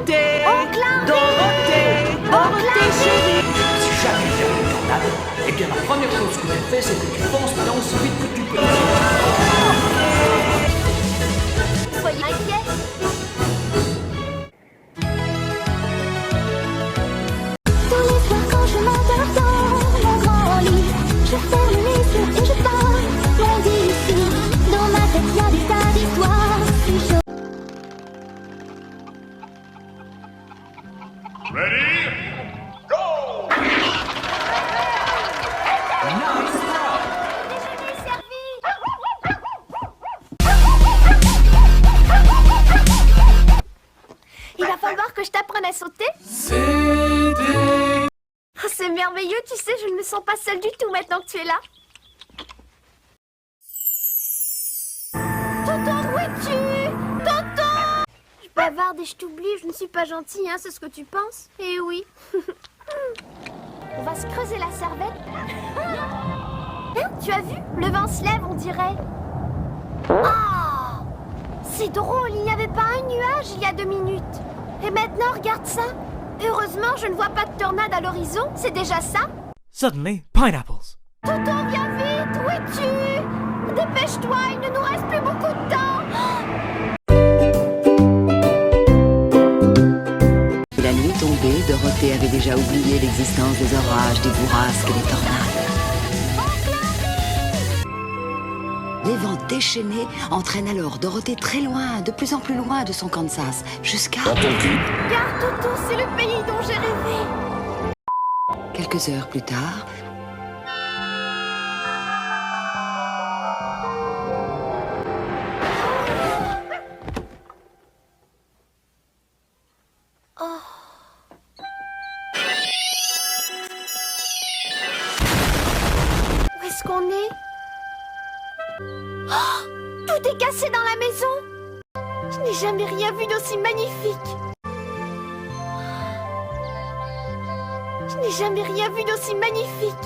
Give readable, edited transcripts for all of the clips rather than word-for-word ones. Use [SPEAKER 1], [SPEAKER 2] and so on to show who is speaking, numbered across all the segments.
[SPEAKER 1] Dorothée!
[SPEAKER 2] Oncle Henri!
[SPEAKER 1] Dorothée! Dorothée, chérie!
[SPEAKER 3] Si jamais il y a un tornade, eh bien la première chose que tu fais, c'est que tu fonces dedans aussi vite que tu peux.
[SPEAKER 2] Soyez inquiets. Tous les soirs quand je m'endors dans mon grand lit, je ferme les yeux et je parle loin d'ici. Dans ma tête y a des tas d'histoires si chaudes.
[SPEAKER 4] Ready? Go!
[SPEAKER 3] Nice try!
[SPEAKER 2] Déjeuner servi. Il va falloir que je t'apprenne à sauter. Oh, c'est merveilleux, tu sais, je ne me sens pas seule du tout maintenant que tu es là. Tonton, où es-tu? Tonton! Je bavarde et je t'oublie, je ne suis pas gentille, hein, c'est ce que tu penses? Eh oui. On va se creuser la cervelle. Hein, tu as vu? Le vent se lève, on dirait. Oh! C'est drôle, il n'y avait pas un nuage il y a 2 minutes. Et maintenant, regarde ça. Heureusement, je ne vois pas de tornade à l'horizon, c'est déjà ça.
[SPEAKER 5] Suddenly, pineapples.
[SPEAKER 2] Tonton, viens vite, où es-tu? Dépêche-toi, il ne nous reste plus beaucoup de temps.
[SPEAKER 6] La nuit tombée, Dorothée avait déjà oublié l'existence des orages, des bourrasques et des tornades. Les vents déchaînés entraînent alors Dorothée très loin, de plus en plus loin de son Kansas, jusqu'à...
[SPEAKER 2] Regarde, Tonton, c'est le pays dont j'ai rêvé.
[SPEAKER 6] Quelques heures plus tard...
[SPEAKER 2] Où est-ce qu'on est? Oh, tout est cassé dans la maison. Je n'ai jamais rien vu d'aussi magnifique. Je n'ai jamais rien vu d'aussi magnifique.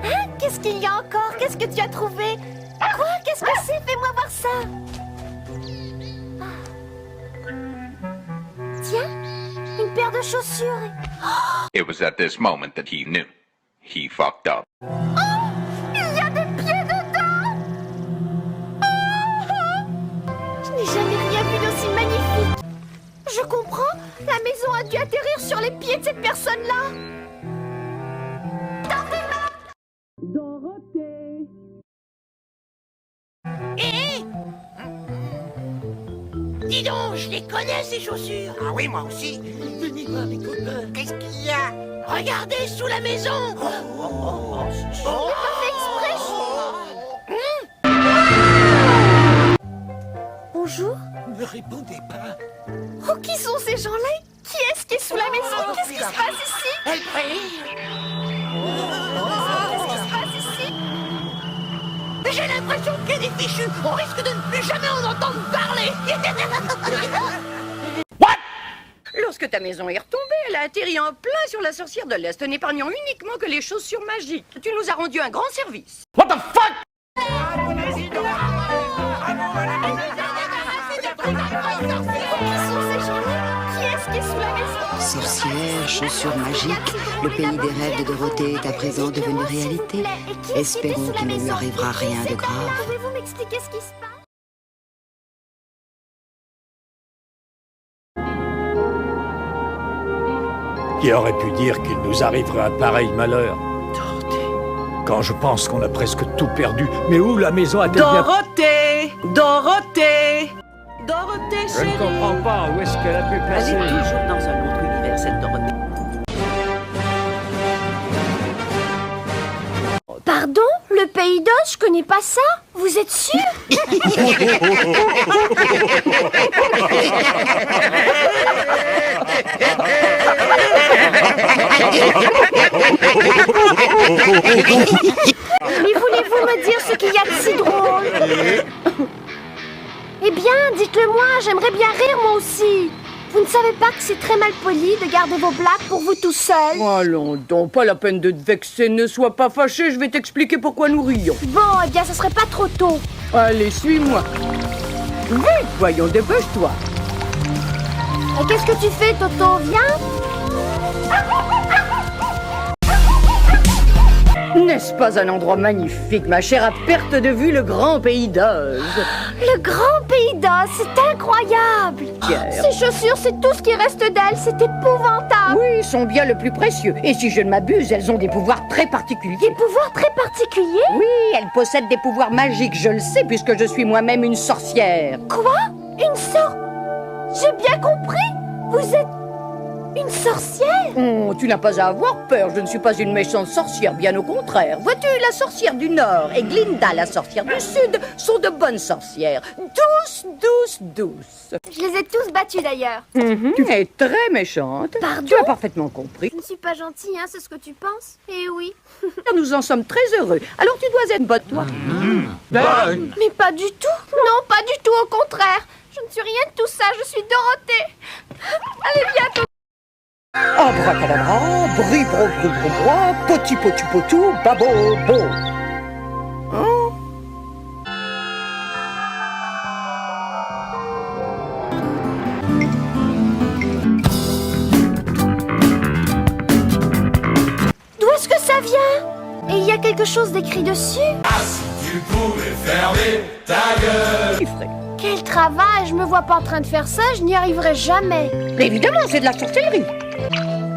[SPEAKER 2] Hein? Qu'est-ce qu'il y a encore? Qu'est-ce que tu as trouvé? Quoi? Qu'est-ce que c'est? Fais-moi voir ça. Tiens, une paire de chaussures.
[SPEAKER 4] It was at this moment that he knew. He fucked up.
[SPEAKER 2] Il y a des pieds dedans. Je n'ai jamais rien vu d'aussi magnifique. Je comprends. La maison a dû atterrir sur les pieds de cette personne-là.
[SPEAKER 1] Dorothée!
[SPEAKER 7] Dis donc, je les connais ces chaussures. Ah oui, moi aussi. Venez voir mes copains. Qu'est-ce qu'il y a? Regardez sous la maison.
[SPEAKER 2] Je n'ai pas fait exprès. Bonjour.
[SPEAKER 7] Ne répondez pas.
[SPEAKER 2] Oh, qui sont ces gens-là? Qui est-ce qui est sous la maison? Qu'est-ce qui se passe ici?
[SPEAKER 7] Elle prie.
[SPEAKER 2] Qu'est-ce qui se passe ici?
[SPEAKER 7] J'ai l'impression qu'elle est fichue. On risque de ne plus jamais en entendre parler.
[SPEAKER 8] Lorsque ta maison est retombée, elle a atterri en plein sur la sorcière de l'Est, n'épargnant uniquement que les chaussures magiques. Tu nous as rendu un grand service.
[SPEAKER 3] What the fuck?
[SPEAKER 2] Qui sont ces gens-là? Qui est-ce qui est sous la maison?
[SPEAKER 6] Sorcières, chaussures magiques, le pays des rêves de Dorothée est à présent devenu réalité. Espérons qu'il ne lui arrivera rien de grave.
[SPEAKER 2] Pouvez-vous m'expliquer ce qui se passe?
[SPEAKER 9] Qui aurait pu dire qu'il nous arriverait un pareil malheur? Quand je pense qu'on a presque tout perdu, mais où la maison a-t-elle bien...
[SPEAKER 1] Dorothée! Dorothée! Dorothée,
[SPEAKER 9] Je
[SPEAKER 1] chérie!
[SPEAKER 9] ne comprends pas, où est-ce qu'elle a pu
[SPEAKER 8] Elle
[SPEAKER 9] placer...
[SPEAKER 8] est toujours dans un autre univers, cette Dorothée.
[SPEAKER 2] Pardon? Le pays d'Oz, je connais pas ça? Vous êtes sûr? Mais voulez-vous me dire ce qu'il y a de si drôle? Eh bien, dites-le moi, j'aimerais bien rire moi aussi. Vous ne savez pas que c'est très mal poli de garder vos blagues pour vous tout seul?
[SPEAKER 8] Allons donc, pas la peine de te vexer, ne sois pas fâché, je vais t'expliquer pourquoi nous rions.
[SPEAKER 2] Bon, eh bien, ça serait pas trop tôt.
[SPEAKER 8] Allez, suis-moi. Vite, voyons, dépêche-toi.
[SPEAKER 2] Et qu'est-ce que tu fais, Toto? Viens.
[SPEAKER 8] N'est-ce pas un endroit magnifique, ma chère, à perte de vue, le grand pays d'Oz?
[SPEAKER 2] Le grand pays d'Oz, c'est incroyable.
[SPEAKER 8] Pierre.
[SPEAKER 2] Ces chaussures, c'est tout ce qui reste d'elles, c'est épouvantable.
[SPEAKER 8] Oui, sont bien le plus précieux. Et si je ne m'abuse, elles ont des pouvoirs très particuliers.
[SPEAKER 2] Des pouvoirs très particuliers?
[SPEAKER 8] Oui, elles possèdent des pouvoirs magiques, je le sais, puisque je suis moi-même une sorcière.
[SPEAKER 2] Quoi? Une sorte... J'ai bien compris. Vous êtes une sorcière?
[SPEAKER 8] Oh, tu n'as pas à avoir peur, je ne suis pas une méchante sorcière, bien au contraire. Vois-tu, la sorcière du Nord et Glinda, la sorcière du Sud, sont de bonnes sorcières. Douces, douces, douces.
[SPEAKER 2] Je les ai tous battus d'ailleurs.
[SPEAKER 8] Tu es très méchante.
[SPEAKER 2] Pardon?
[SPEAKER 8] Tu as parfaitement compris.
[SPEAKER 2] Je ne suis pas gentille, hein, c'est ce que tu penses? Eh oui.
[SPEAKER 8] Nous en sommes très heureux. Alors tu dois être bonne, toi.
[SPEAKER 2] Mais pas du tout. Non, pas du tout, au contraire. Je ne suis rien de tout ça, je suis Dorothée. Allez, viens, Toto.
[SPEAKER 8] Abracadabra, bri-bro, bri-bro-bro, poti-poti-potou, babo-bo. Oh.
[SPEAKER 2] D'où est-ce que ça vient? Et il y a quelque chose d'écrit dessus? Quel travail, je me vois pas en train de faire ça, je n'y arriverai jamais.
[SPEAKER 8] Évidemment, c'est de la sorcellerie.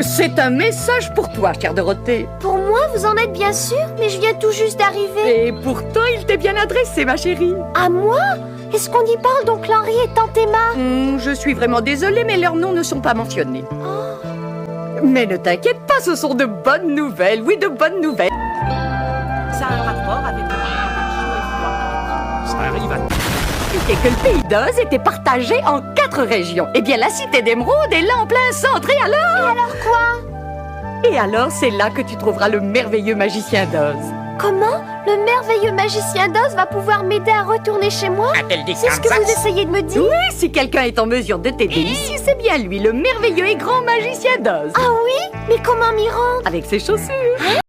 [SPEAKER 8] C'est un message pour toi, chère Dorothée.
[SPEAKER 2] Pour moi, vous en êtes bien sûr, mais je viens tout juste d'arriver.
[SPEAKER 8] Et pourtant, il t'est bien adressé, ma chérie.
[SPEAKER 2] À moi? Est-ce qu'on y parle d'oncle Henri et tante Emma?
[SPEAKER 8] Je suis vraiment désolée, mais leurs noms ne sont pas mentionnés. Mais ne t'inquiète pas, ce sont de bonnes nouvelles. Oui, de bonnes nouvelles.
[SPEAKER 1] Ça a un rapport avec le chaud et froid.
[SPEAKER 9] Ça arrive à...
[SPEAKER 8] Et que le pays d'Oz était partagé en 4 régions. Eh bien, la cité d'Émeraude est là en plein centre. Et alors?
[SPEAKER 2] Alors quoi?
[SPEAKER 8] Et alors, c'est là que tu trouveras le merveilleux magicien d'Oz.
[SPEAKER 2] Comment? Le merveilleux magicien d'Oz va pouvoir m'aider à retourner chez moi? C'est ce que vous essayez de me dire?
[SPEAKER 8] Oui, si quelqu'un est en mesure de t'aider ici, c'est bien lui, le merveilleux et grand magicien d'Oz.
[SPEAKER 2] Ah oui? Mais comment m'y rendre?
[SPEAKER 8] Avec ses chaussures.